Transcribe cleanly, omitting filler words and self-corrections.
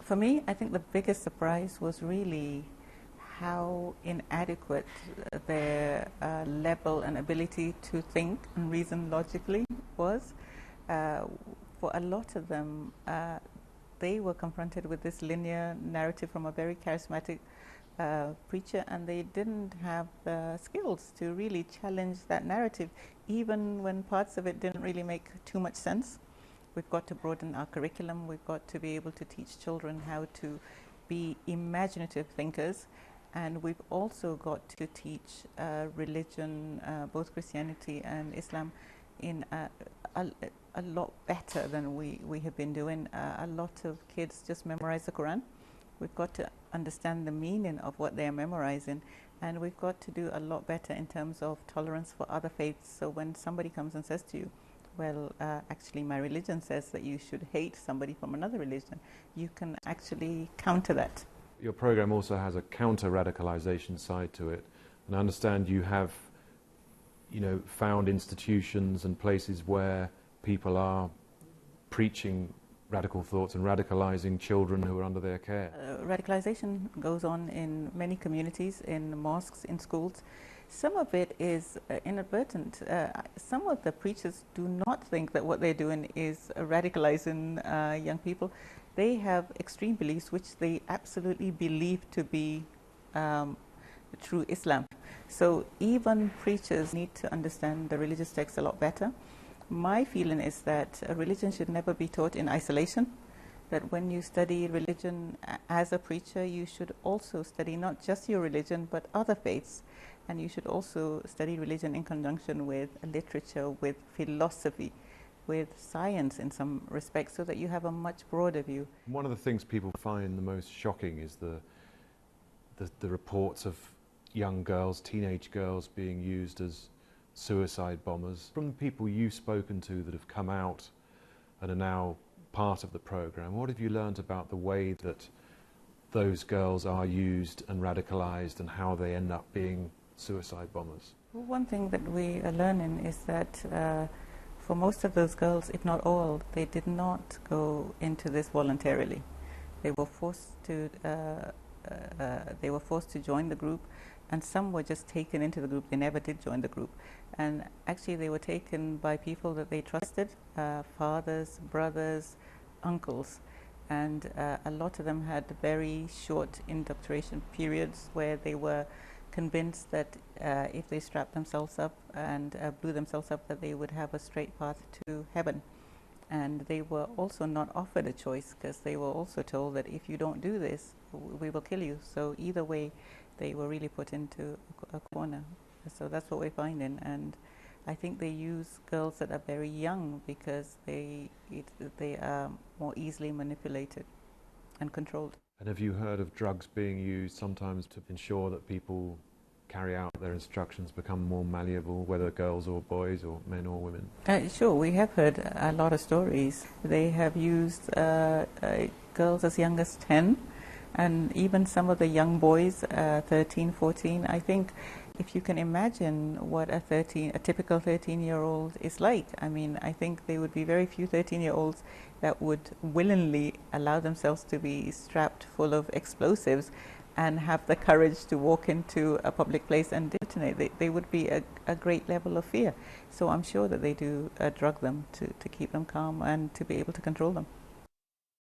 For me, I think the biggest surprise was really how inadequate their level and ability to think and reason logically was. For a lot of them, they were confronted with this linear narrative from a very charismatic preacher, and they didn't have the skills to really challenge that narrative, even when parts of it didn't really make too much sense. We've got to broaden our curriculum. We've got to be able to teach children how to be imaginative thinkers. And we've also got to teach religion, both Christianity and Islam, in a lot better than we have been doing. A lot of kids just memorize the Quran. We've got to understand the meaning of what they're memorizing. And we've got to do a lot better in terms of tolerance for other faiths. So when somebody comes and says to you, well, actually my religion says that you should hate somebody from another religion, you can actually counter that. Your program also has a counter-radicalization side to it, and I understand you have, found institutions and places where people are preaching radical thoughts and radicalizing children who are under their care. Radicalization goes on in many communities, in mosques, in schools. Some of it is inadvertent. Some of the preachers do not think that what they're doing is radicalizing young people. They have extreme beliefs which they absolutely believe to be true Islam. So even preachers need to understand the religious text a lot better. My feeling is that religion should never be taught in isolation, that when you study religion as a preacher, you should also study not just your religion but other faiths, and you should also study religion in conjunction with literature, with philosophy, with science in some respects, so that you have a much broader view. One of the things people find the most shocking is the reports of young girls, teenage girls, being used as suicide bombers. From the people you've spoken to that have come out and are now part of the program, what have you learned about the way that those girls are used and radicalized and how they end up being suicide bombers? Well, one thing that we are learning is that for most of those girls, if not all, they did not go into this voluntarily. They were forced to join the group, and some were just taken into the group. They never did join the group, and actually they were taken by people that they trusted, fathers, brothers, uncles, and a lot of them had very short indoctrination periods where they were convinced that if they strapped themselves up and blew themselves up, that they would have a straight path to heaven. And they were also not offered a choice, because they were also told that if you don't do this, we will kill you. So either way, they were really put into a corner. So that's what we're finding. And I think they use girls that are very young because they are more easily manipulated and controlled. And have you heard of drugs being used sometimes to ensure that people carry out their instructions, become more malleable, whether girls or boys or men or women? Sure, we have heard a lot of stories. They have used girls as young as 10, and even some of the young boys, 13, 14. I think if you can imagine what a typical 13-year-old is like, I mean, I think there would be very few 13-year-olds that would willingly allow themselves to be strapped full of explosives and have the courage to walk into a public place and detonate. They would be a great level of fear. So I'm sure that they do drug them to keep them calm and to be able to control them.